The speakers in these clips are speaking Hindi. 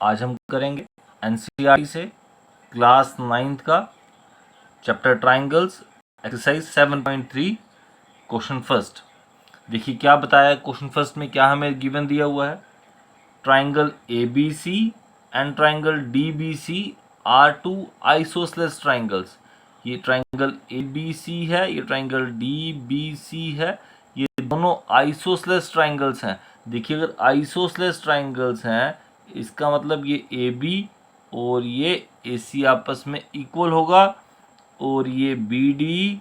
आज हम करेंगे एनसीईआरटी से क्लास 9th का chapter triangles exercise 7.3 question first. देखिए क्या बताया क्वेश्चन फर्स्ट में, क्या हमें गिवन दिया हुआ है। Triangle A B C and triangle D B C are two isosceles triangles. ये ट्राइंगल ए बी सी है, ये ट्राइंगल डी बी सी है, ये दोनों आइसोसेलेस ट्राइंगल्स हैं। देखिए अगर आइसोसेलेस ट्राइंगल्स हैं इसका मतलब ये ए बी और ये ए सी आपस में इक्वल होगा, और ये बी डी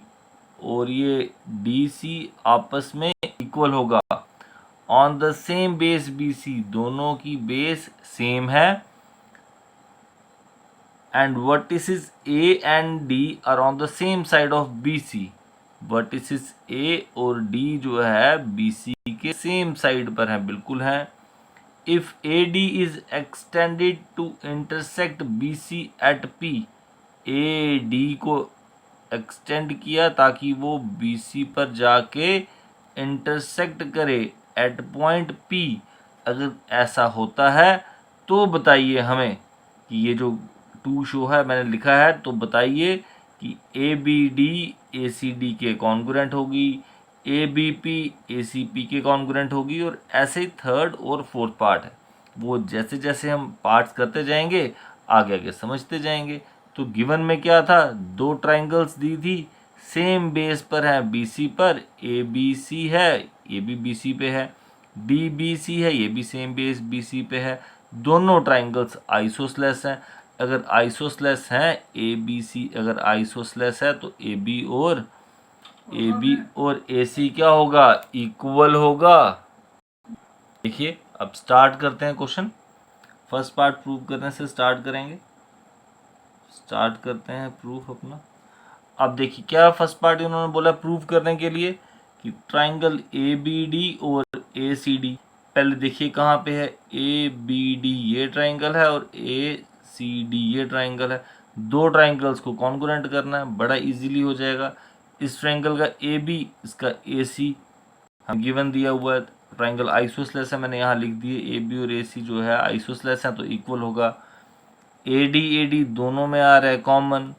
और ये डी सी आपस में इक्वल होगा on the same base B C, दोनों की बेस सेम है। And vertices A and D are on the same side of B C, vertices A और डी जो है बी सी के सेम साइड पर है, बिल्कुल है। If A D is extended to intersect B C at P, A D को एक्सटेंड किया ताकि वो बी सी पर जाके इंटरसेक्ट करे एट पॉइंट पी। अगर ऐसा होता है तो बताइए हमें कि ये जो टू शो है मैंने लिखा है, तो बताइए कि A B D A C D के कॉन्ग्रुएंट होगी, A B P A C P के कॉन्ग्रुएंट होगी, और ऐसे ही थर्ड और फोर्थ पार्ट है वो जैसे जैसे हम पार्ट्स करते जाएंगे आगे आगे समझते जाएंगे। तो गिवन में क्या था, दो ट्राइंगल्स दी थी, सेम बेस पर है बी सी पर, ए बी सी है ये भी बी सी पे है, डी बी सी है ये भी सेम बेस बी सी पे है। दोनों ट्राइंगल्स आइसोसेलेस हैं। अगर आइसोसेलेस हैं ए बी सी, अगर आइसोसेलेस है तो ए बी और ए सी क्या होगा, इक्वल होगा। देखिए अब स्टार्ट करते हैं क्वेश्चन। फर्स्ट पार्ट प्रूव करने से स्टार्ट करेंगे, स्टार्ट करते हैं प्रूफ अपना। अब देखिए क्या फर्स्ट पार्ट उन्होंने बोला प्रूव करने के लिए कि ट्राइंगल ए बी डी और ए सी डी। पहले देखिए कहाँ पे है, ए बी डी ये ट्राइंगल है और ए सी डी ये ट्राइंगल है। दो ट्राइंगल्स को कॉन्ग्रुएंट करना है, बड़ा इजीली हो जाएगा। इस ट्राइंगल का ए बी, इसका ए सी हम गिवन दिया हुआ है। ट्राइंगल आइसोसेलेस है, मैंने यहाँ लिख दिए ए बी और ए सी जो है आइसोसेलेस है तो इक्वल होगा। ए डी दोनों में आ रहा है कॉमन,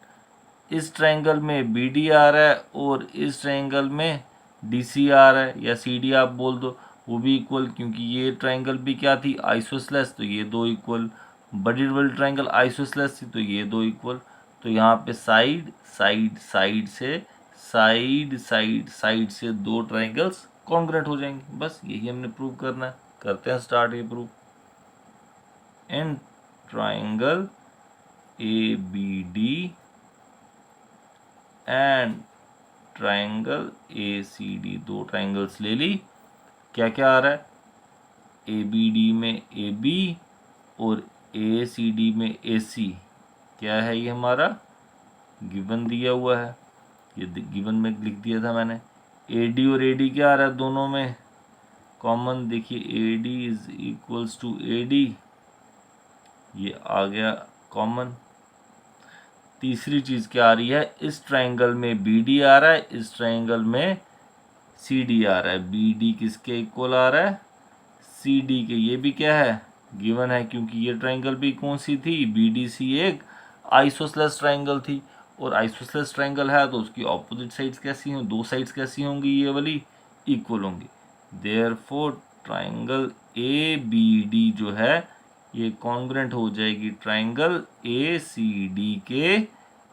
इस ट्रायंगल में बी डी आ रहा है और इस ट्रायंगल में डी सी आ रहा है, या सी डी आप बोल दो, वो भी इक्वल, क्योंकि ये ट्रायंगल भी क्या थी आइसोसेलेस, तो ये दो इक्वल। बड़ी वाली ट्रायंगल आइसोसेलेस थी तो ये दो इक्वल। तो यहाँ पे साइड साइड साइड से दो ट्रायंगल्स कॉन्ग्रुएंट हो जाएंगे। बस यही हमने प्रूव करना है। करते हैं स्टार्ट ये prove. In triangle A B D and triangle A C D, दो ट्राइंगल्स ले ली। क्या क्या आ रहा है, ए बी डी में ए बी और ए सी डी में ए सी। क्या है ये हमारा गिवन दिया हुआ है, ये गिवन में लिख दिया था मैंने। ए डी और ए डी क्या आ रहा है दोनों में कॉमन, देखिए A D is equals to A D, ये आ गया कॉमन। तीसरी चीज क्या आ रही है, इस ट्रायंगल में बी डी आ रहा है, इस ट्रायंगल में सी डी आ रहा है। बी डी किसके इक्वल आ रहा है, सी डी के। ये भी क्या है गिवन है, क्योंकि ये ट्रायंगल भी कौन सी थी, बी डी सी एक आइसोसेलेस ट्रायंगल थी, और आइसोसेलेस ट्रायंगल है तो उसकी ऑपोजिट साइड्स कैसी होंगी, दो साइड्स कैसी होंगी, ये वाली इक्वल होंगी। Therefore triangle A B D जो है ये कॉन्ग्रुएंट हो जाएगी ट्राइंगल ए सी डी के,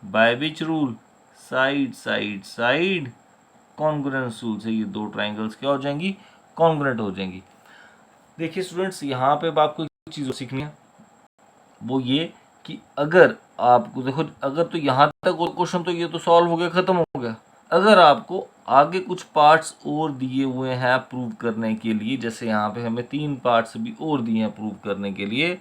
by which rule, side side side congruence rule से ये दो ट्राइंगल्स क्या हो जाएंगी, कॉन्ग्रुएंट हो जाएंगी। देखिए स्टूडेंट्स यहाँ पे आपको एक चीज़ सीखनी है, वो ये कि अगर आपको देखो, अगर तो यहाँ तक क्वेश्चन तो ये तो सॉल्व हो गया, खत्म हो गया। अगर आपको आगे कुछ पार्ट्स और दिए हुए हैं प्रूव करने के लिए, जैसे यहाँ पे हमें 3 पार्ट्स भी और दिए हैं प्रूव करने के लिए,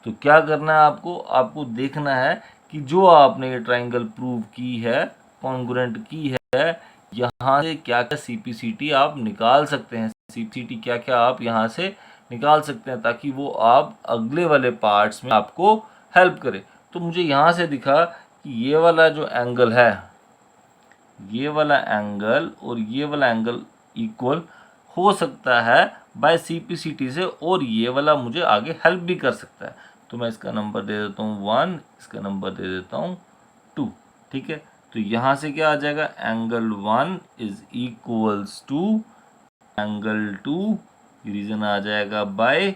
तो क्या करना है आपको देखना है कि जो आपने ये ट्राइंगल प्रूव की है, कॉन्ग्रुएंट की है, यहाँ से क्या क्या सीपीसीटी आप निकाल सकते हैं, सीपीसीटी क्या क्या आप यहाँ से निकाल सकते हैं, ताकि वो आप अगले वाले पार्ट्स में आपको हेल्प करे। तो मुझे यहाँ से दिखा कि ये वाला जो एंगल है, ये वाला एंगल और ये वाला एंगल इक्वल हो सकता है बाय सीपीसीटी से, और ये वाला मुझे आगे हेल्प भी कर सकता है। तो मैं इसका नंबर दे देता हूँ 1, इसका नंबर दे देता हूँ 2। ठीक है, तो यहाँ से क्या आ जाएगा, angle 1 is equals to angle 2, reason आ जाएगा बाय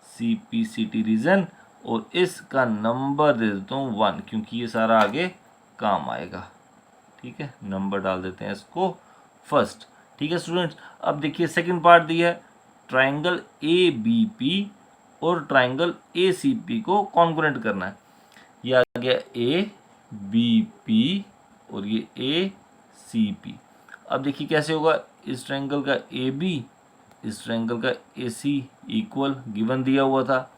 CPCT रीजन, और इसका नंबर दे देता हूँ 1 क्योंकि ये सारा आगे काम आएगा। ठीक है, नंबर डाल देते हैं इसको फर्स्ट। ठीक है स्टूडेंट्स, अब देखिए सेकंड पार्ट दिया है, ट्राइंगल ABP और ट्राइंगल ACP को कॉन्ग्रुएंट करना है। ये आ गया ABP और ये ACP। अब देखिए कैसे होगा, इस ट्राइंगल का AB, इस ट्राइंगल का AC इक्वल गिवन दिया हुआ था।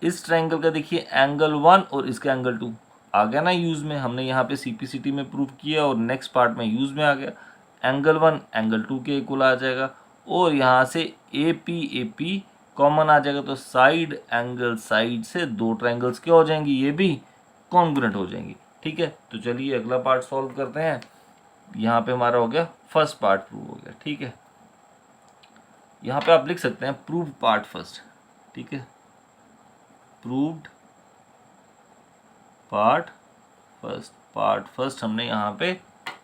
इस ट्राइंगल का देखिए एंगल 1 और इसका एंगल 2 आ गया ना यूज में, हमने यहाँ पे CPCT में प्रूव किया और नेक्स्ट पार्ट में यूज में आ गया। एंगल 1 एंगल 2 के इक्वल आ जाएगा, और यहाँ से AP कॉमन आ जाएगा, तो साइड एंगल साइड से दो ट्राइंगल्स क्या हो जाएंगी, ये भी कॉन्ग्रुएंट हो जाएंगी। ठीक है, तो चलिए अगला पार्ट सॉल्व करते हैं। यहाँ पे हमारा हो गया फर्स्ट पार्ट प्रूव हो गया। ठीक है, यहाँ पे आप लिख सकते हैं प्रूव पार्ट फर्स्ट। ठीक है, प्रूव्ड पार्ट फर्स्ट हमने यहाँ पे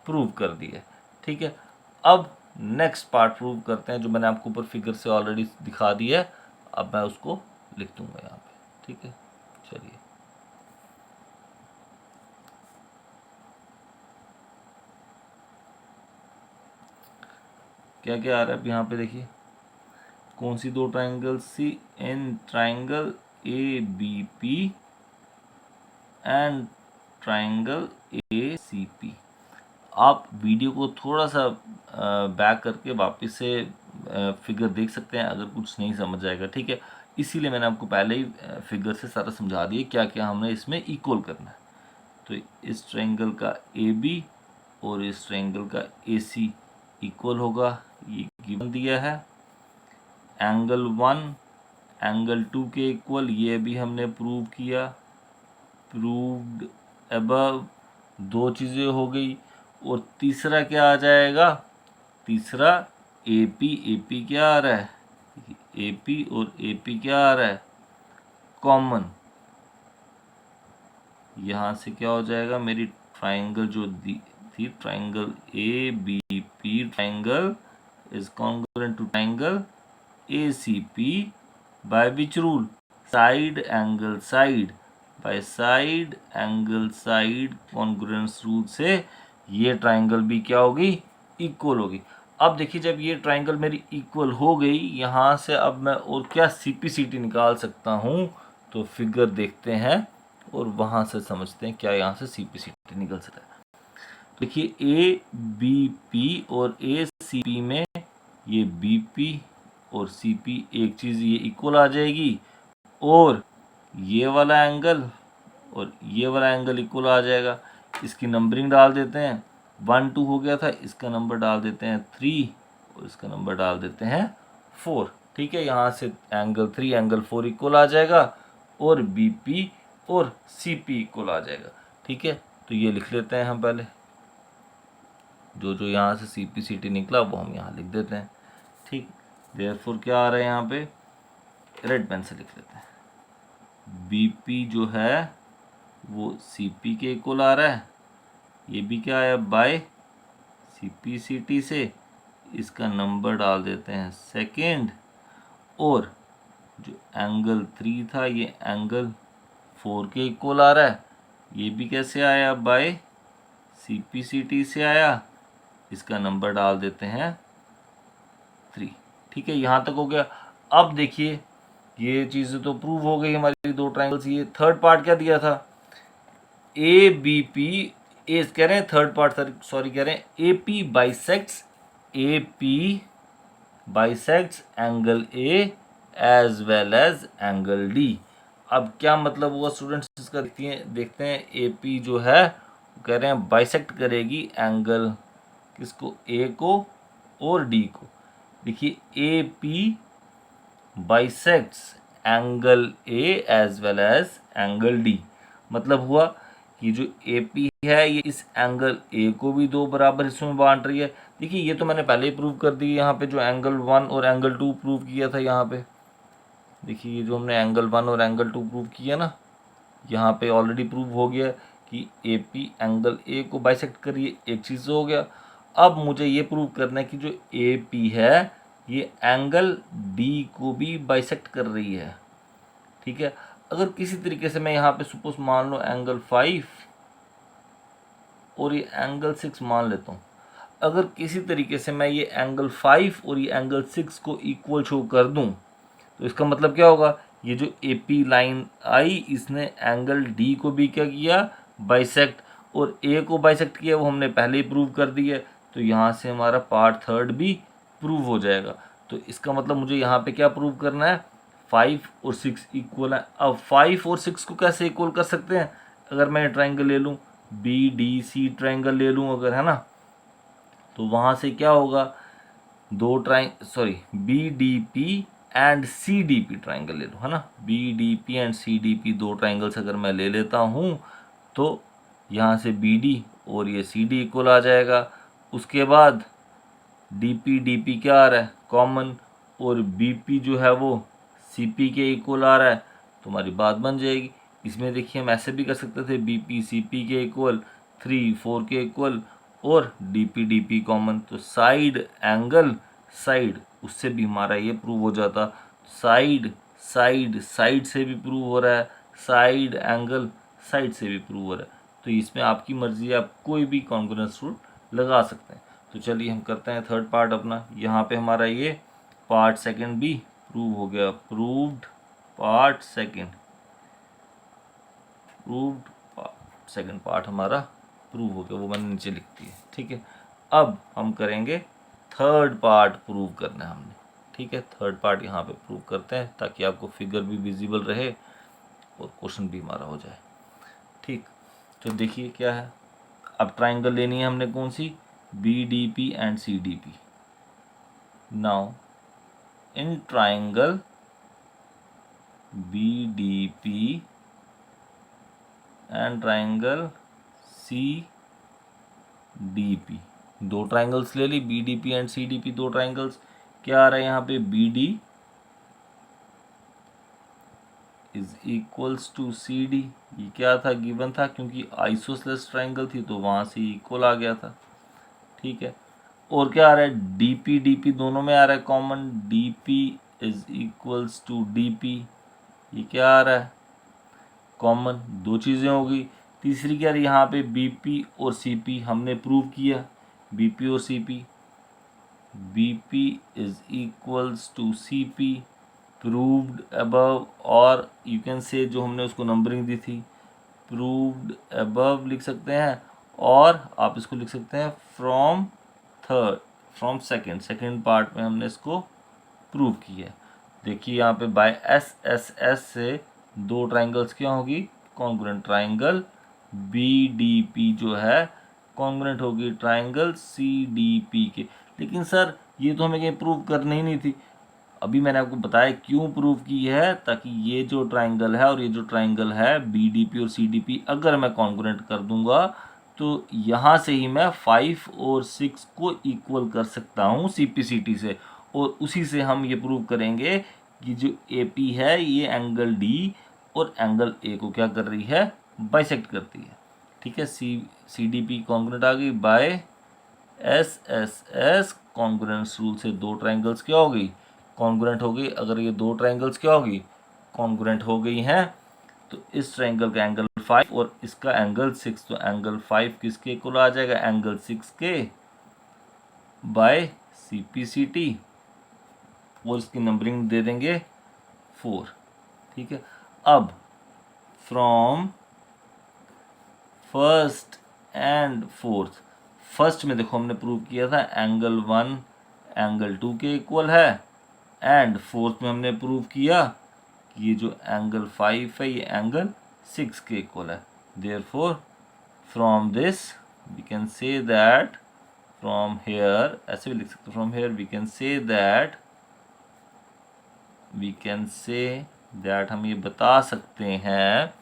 प्रूव कर दिया। ठीक है, अब नेक्स्ट पार्ट प्रूव करते हैं, जो मैंने आपको ऊपर फिगर से ऑलरेडी दिखा दिया है। अब मैं उसको लिख दूंगा यहाँ पे। ठीक है, चलिए क्या क्या आ रहा है अब यहाँ पे देखिए, कौन सी दो ट्राइंगल सी, in triangle ABP and triangle ACP। आप वीडियो को थोड़ा सा बैक करके वापस से फिगर देख सकते हैं अगर कुछ नहीं समझ आएगा। ठीक है, इसीलिए मैंने आपको पहले ही फिगर से सारा समझा दिया क्या क्या हमने इसमें इक्वल करना है। तो इस ट्रायंगल का AB और इस ट्रायंगल का AC इक्वल होगा, ये गिवन दिया है। एंगल 1 एंगल 2 के इक्वल, ये भी हमने प्रूव किया, प्रूव्ड अबव। दो चीज़ें हो गई, और तीसरा क्या आ जाएगा, तीसरा AP क्या आ रहा है, AP और AP क्या आ रहा है, कॉमन। यहाँ से क्या हो जाएगा, मेरी ट्राइंगल जो थी triangle ABP triangle is congruent to triangle ACP by which rule, side angle side, by side angle side congruence rule से ये ट्राइंगल भी क्या होगी, इक्वल होगी। अब देखिए जब ये ट्राइंगल मेरी इक्वल हो गई, यहाँ से अब मैं और क्या CPCT निकाल सकता हूँ, तो फिगर देखते हैं और वहाँ से समझते हैं क्या यहाँ से CPCT निकल सकता है। देखिए ABP और ACP में ये BP और CP एक चीज़ ये इक्वल आ जाएगी, और ये वाला एंगल और ये वाला एंगल इक्वल आ जाएगा। इसकी नंबरिंग डाल देते हैं, 1 2 हो गया था, इसका नंबर डाल देते हैं 3 और इसका नंबर डाल देते हैं 4। ठीक है, यहाँ से एंगल 3 एंगल 4 इक्वल आ जाएगा, और BP और CP इक्वल आ जाएगा। ठीक है, तो ये लिख लेते हैं हम पहले, जो जो यहाँ से CPCT निकला वो हम यहाँ लिख देते हैं। ठीक, देयरफॉर क्या आ रहा है यहाँ पे, रेड पेन से लिख लेते हैं, BP जो है वो CP के इक्वल आ रहा है, ये भी क्या है बाय CPCT से, इसका नंबर डाल देते हैं सेकेंड, और जो एंगल 3 था ये एंगल 4 के इक्वल आ रहा है, ये भी कैसे आया, बाय CPCT से आया, इसका नंबर डाल देते हैं 3। ठीक है, यहाँ तक हो गया। अब देखिए ये चीज़ें तो प्रूव हो गई हमारी दो ट्राइंगल्स। ये थर्ड पार्ट क्या दिया था, ABP ए कह रहे हैं, थर्ड पार्ट सॉरी कह रहे हैं AP bisects angle A as well as angle D। अब क्या मतलब हुआ स्टूडेंट्स इसका, देखते हैं AP जो है कह रहे हैं बाइसेक्ट करेगी एंगल किसको, A को और D को। देखिए AP bisects angle A as well as angle D, मतलब हुआ कि जो AP है ये इस एंगल A को भी दो बराबर हिस्सों में बांट रही है। देखिए ये तो मैंने पहले ही प्रूव कर दी, यहाँ पे जो एंगल 1 और एंगल 2 प्रूव किया था यहाँ पे। देखिए ये जो हमने एंगल 1 और एंगल 2 प्रूव किया ना, यहाँ पे ऑलरेडी प्रूव हो गया कि ए पी एंगल ए को बाइसेक्ट करिए, एक चीज़ हो गया। अब मुझे ये प्रूव करना है कि जो ए पी है ये एंगल डी को भी बाइसेक्ट कर रही है, ठीक है। अगर किसी तरीके से मैं यहाँ पे सपोज मान लो एंगल 5 और ये एंगल 6 मान लेता हूँ, अगर किसी तरीके से मैं ये एंगल 5 और ये एंगल 6 को इक्वल शो कर दूँ, तो इसका मतलब क्या होगा, ये जो ए पी लाइन आई इसने एंगल डी को भी क्या किया, बाइसेक्ट, और ए को बाइसेक्ट किया वो हमने पहले ही प्रूव कर दिया। तो यहाँ से हमारा पार्ट थर्ड भी प्रूव हो जाएगा। तो इसका मतलब मुझे यहाँ पे क्या प्रूव करना है, 5 और 6 इक्वल है। अब 5 और 6 को कैसे इक्वल कर सकते हैं, अगर मैं ट्राइंगल ले लूँ, बी डी सी ट्राइंगल ले लूँ अगर, है ना, तो वहाँ से क्या होगा, B D P and C D P triangle ले लो, है ना, B D P and C D P दो ट्राइंगल्स अगर मैं ले लेता हूँ तो यहाँ से बी डी और ये सी डी इक्वल आ जाएगा। उसके बाद डी पी क्या आ रहा है, कॉमन, और बी पी जो है वो सी पी के इक्वल आ रहा है, तो हमारी बात बन जाएगी। इसमें देखिए हम ऐसे भी कर सकते थे, बी पी सी पी के इक्वल, 3 4 के इक्वल, और डी पी कॉमन, तो साइड एंगल साइड उससे भी हमारा ये प्रूव हो जाता। साइड साइड साइड से भी प्रूव हो रहा है, साइड एंगल साइड से भी प्रूव हो रहा है। तो इसमें आपकी मर्जी है, आप कोई भी कॉन्ग्रुएंस रूल लगा सकते हैं। तो चलिए हम करते हैं थर्ड पार्ट अपना। यहाँ पे हमारा ये पार्ट सेकंड भी प्रूव हो गया, proved part second, proved second part हमारा प्रूव हो गया, वो मैंने नीचे लिख दिया, ठीक है। अब हम करेंगे थर्ड पार्ट, प्रूव करना है हमने, ठीक है। थर्ड पार्ट यहाँ पे प्रूव करते हैं ताकि आपको फिगर भी विजिबल रहे और क्वेश्चन भी हमारा हो जाए, ठीक। तो देखिए क्या है, अब ट्राइंगल लेनी है हमने कौन सी, B D P and C D P. Now in triangle B D P and triangle C D P, दो ट्राइंगल्स ले ली, B D P and C D P, दो ट्राइंगल्स। क्या आ रहा है यहाँ पे, B D is equals to C D, ये क्या था, गिवन था, क्योंकि आइसोसेलेस ट्राइंगल थी तो वहाँ से इक्वल आ गया था, ठीक है। और क्या आ रहा है, डी पी दोनों में आ रहा है common, D P is equals to D P, ये क्या आ रहा है, कॉमन, दो चीज़ें होगी। तीसरी क्या रही, यहाँ पे बी पी और सी पी हमने प्रूव किया, बी पी और C P, B P is equals to C P, proved above, और यू कैन से जो हमने उसको नंबरिंग दी थी, प्रूव्ड अबव लिख सकते हैं, और आप इसको लिख सकते हैं from third, from second part में हमने इसको प्रूव किया। देखिए यहाँ पे बाय एस एस एस से दो ट्राइंगल्स क्या होगी, congruent, triangle B D P जो है कॉन्ग्रुएंट होगी ट्राइंगल सी डी पी के। लेकिन सर ये तो हमें कहीं प्रूव करनी ही नहीं थी। अभी मैंने आपको बताया क्यों प्रूव की है, ताकि ये जो ट्राइंगल है और ये जो ट्राइंगल है बी डी पी और सी डी पी अगर मैं कॉन्ग्रुएंट कर दूंगा तो यहाँ से ही मैं 5 और 6 को इक्वल कर सकता हूँ CPCT से, और उसी से हम ये प्रूव करेंगे कि जो AP है ये एंगल D और एंगल A को क्या कर रही है, बाइसेक्ट करती है, ठीक है। CDP कॉन्ग्रुएंट आ गई बाय SSS कॉन्ग्रुएंस रूल से दो ट्राइंगल्स क्या हो गई, कॉन्ग्रुएंट हो गई। अगर ये दो ट्राइंगल्स क्या होगी, कॉन्ग्रुएंट हो गई हैं, तो इस ट्राइंगल का एंगल 5 और इसका एंगल 6, तो एंगल 5 किसके इक्वल आ जाएगा, एंगल 6 के बाय CPCT, और इसकी नंबरिंग दे देंगे 4, ठीक है। अब from first and fourth, first में देखो हमने प्रूव किया था एंगल 1 एंगल 2 के इक्वल है, एंड फोर्थ में हमने प्रूव किया कि ये जो एंगल 5 है ये एंगल 6 के इक्वल है। Therefore from this we can say that, from here ऐसे भी लिख सकते हैं, from here we can say that हम ये बता सकते हैं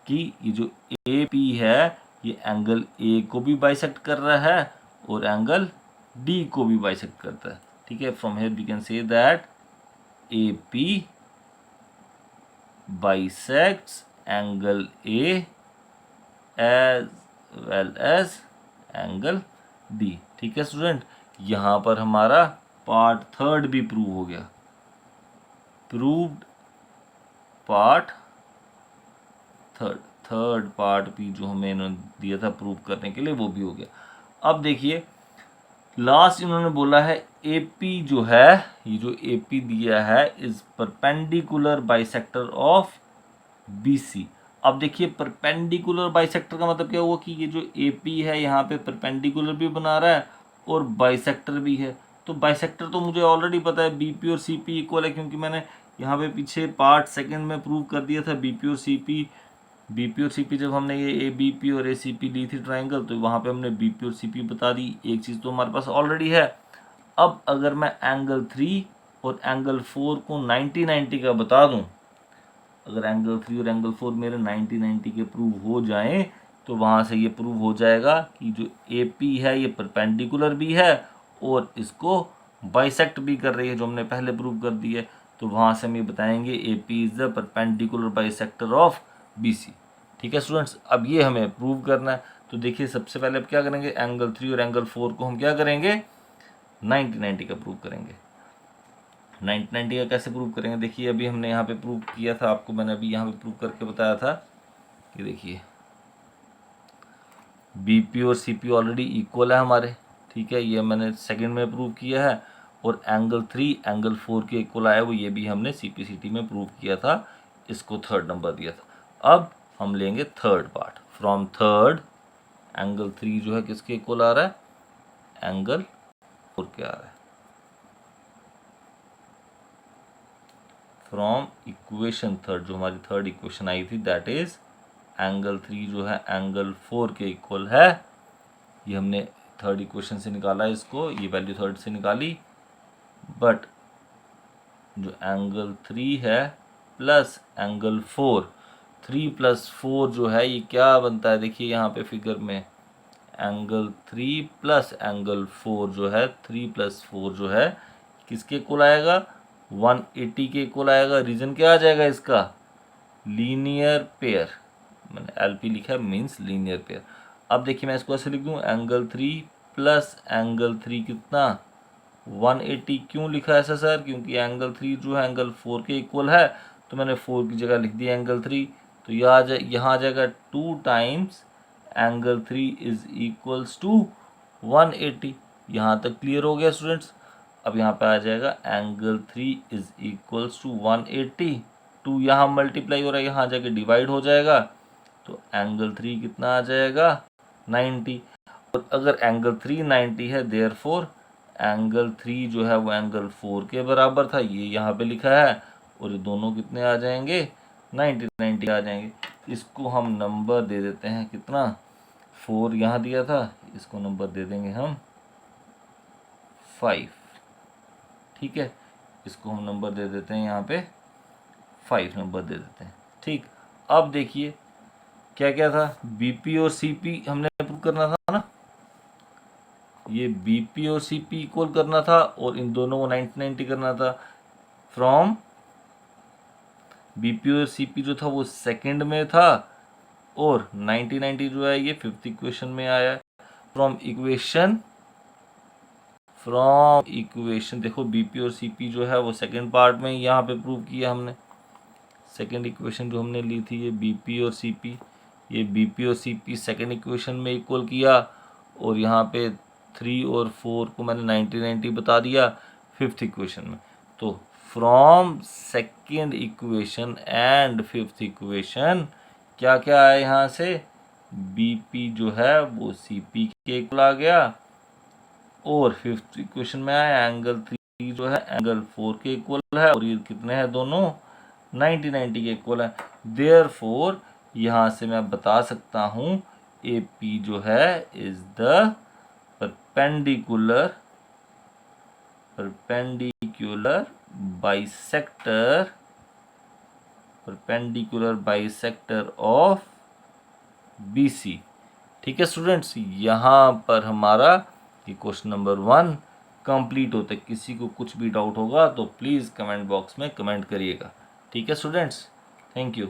कि ये जो ए पी है ये एंगल ए को भी बाइसेक्ट कर रहा है और एंगल डी को भी बाइसेक्ट करता है, ठीक है। From here we can say that A P bisects angle A as well as angle D. ठीक है स्टूडेंट, यहाँ पर हमारा पार्ट थर्ड भी प्रूव हो गया। प्रूव्ड पार्ट थर्ड पार्ट भी जो हमें इन्होंने दिया था प्रूव करने के लिए वो भी हो गया। अब देखिए लास्ट इन्होंने बोला है एपी जो है, ये जो एपी दिया है is perpendicular bisector of BC. अब देखिए परपेंडिकुलर बाइसेक्टर का मतलब क्या हुआ कि ये जो एपी है यहाँ पे परपेंडिकुलर भी बना रहा है और बाइसेक्टर भी है। तो बाइसेक्टर तो मुझे ऑलरेडी पता है, बीपी और सीपी इक्वल है, क्योंकि मैंने यहाँ पे पीछे पार्ट सेकंड में प्रूव कर दिया था बीपी और सीपी जब हमने ये ए बी पी और ए सी पी ली थी ट्राइंगल, तो वहाँ पे हमने बीपी और सीपी बता दी। एक चीज़ तो हमारे पास ऑलरेडी है। अब अगर मैं एंगल 3 और एंगल 4 को 90-90 का बता दूं, अगर एंगल 3 और एंगल 4 मेरे 90-90 के प्रूव हो जाएं, तो वहाँ से ये प्रूव हो जाएगा कि जो ए पी है ये परपेंडिकुलर भी है और इसको बाइसेक्ट भी कर रही है, जो हमने पहले प्रूव कर दी है। तो वहाँ से हम ये बताएंगे A P is the perpendicular bisector of B C. ठीक है स्टूडेंट्स, अब ये हमें प्रूव करना है। तो देखिए सबसे पहले अब क्या करेंगे, एंगल 3 और एंगल 4 को हम क्या करेंगे, 90-90 का प्रूव करेंगे। 90-90 का कैसे प्रूव करेंगे, देखिए अभी हमने यहाँ पे प्रूव किया था, आपको मैंने अभी यहाँ पे प्रूव करके बताया था कि देखिए बीपी और सीपी ऑलरेडी इक्वल है हमारे। ठीक है, ये मैंने सेकंड में प्रूव किया है। और एंगल 3 एंगल 4 के इक्वल आया, वो ये भी हमने सीपीसीटी में प्रूव किया था, इसको थर्ड नंबर दिया था। अब हम लेंगे third part. From third angle 3 जो है किसके इक्वल आ रहा है, एंगल 4 के आ रहा है। फ्रॉम इक्वेशन थर्ड, जो हमारी थर्ड इक्वेशन आई थी, दैट इज एंगल 3 जो है एंगल 4 के इक्वल है। ये हमने थर्ड इक्वेशन से निकाला है इसको, ये वैल्यू थर्ड से निकाली। बट जो एंगल 3 है प्लस एंगल 4, 3 + 4 जो है ये क्या बनता है, देखिए यहाँ पे फिगर में एंगल 3 प्लस एंगल 4 जो है, 3 + 4 जो है किसके इक्वल आएगा, 180 के इक्वल आएगा। रीजन क्या आ जाएगा इसका, लीनियर पेयर। मैंने एलपी लिखा है, मीन्स लीनियर पेयर। अब देखिए मैं इसको ऐसे लिख दूँ, एंगल 3 प्लस एंगल 3 कितना, 180। क्यों लिखा ऐसा सर, क्योंकि एंगल 3 जो है एंगल 4 के इक्वल है, तो मैंने 4 की जगह लिख दिया एंगल 3। तो यहाँ आ जाएगा 2 times angle 3 is equals to 180। यहाँ तक क्लियर हो गया स्टूडेंट्स। अब यहाँ पे आ जाएगा एंगल 3 इज इक्वल्स टू 180। 2 यहाँ मल्टीप्लाई हो रहा है, यहाँ जाके डिवाइड हो जाएगा, तो एंगल 3 कितना आ जाएगा, 90। और अगर एंगल 3 90 है, देयरफॉर एंगल 3 जो है वो एंगल 4 के बराबर था, ये यहाँ पे लिखा है। और ये दोनों कितने आ जाएंगे, 90-90 आ जाएंगे। इसको हम नंबर दे देते हैं कितना, 4 यहाँ दिया था, इसको नंबर दे देंगे हम 5। ठीक है, इसको हम नंबर दे देते हैं यहाँ पे 5 नंबर दे देते हैं। ठीक, अब देखिए क्या क्या था, बीपी और सीपी हमने प्रूव करना था ना, ये बीपी और सीपी इक्वल करना था और इन दोनों को 90-90 करना था। फ्रॉम बीपी और सीपी जो था वो सेकंड में था और 90-90 जो है ये फिफ्थ इक्वेशन में आया। फ्रॉम इक्वेशन देखो बीपी और सीपी जो है वो सेकंड पार्ट में यहाँ पे प्रूव किया हमने। सेकंड इक्वेशन जो हमने ली थी ये बीपी और सीपी, ये बीपी और सीपी सेकंड इक्वेशन में इक्वल किया और यहाँ पे 3 और 4 को मैंने 90-90 बता दिया फिफ्थ इक्वेशन में। तो from second equation and fifth equation क्या क्या आया, यहाँ से बीपी जो है वो सीपी के इक्वल आ गया और फिफ्थ इक्वेशन में आया एंगल 3 जो है एंगल 4 के इक्वल है और ये कितने हैं, दोनों 90-90 के इक्वल है। देयरफॉर यहाँ से मैं बता सकता हूँ ए पी जो है is the perpendicular bisector of BC. ठीक है स्टूडेंट्स, यहाँ पर हमारा ये क्वेश्चन नंबर 1 कंप्लीट होता है। किसी को कुछ भी डाउट होगा तो प्लीज़ कमेंट बॉक्स में कमेंट करिएगा। ठीक है स्टूडेंट्स, थैंक यू।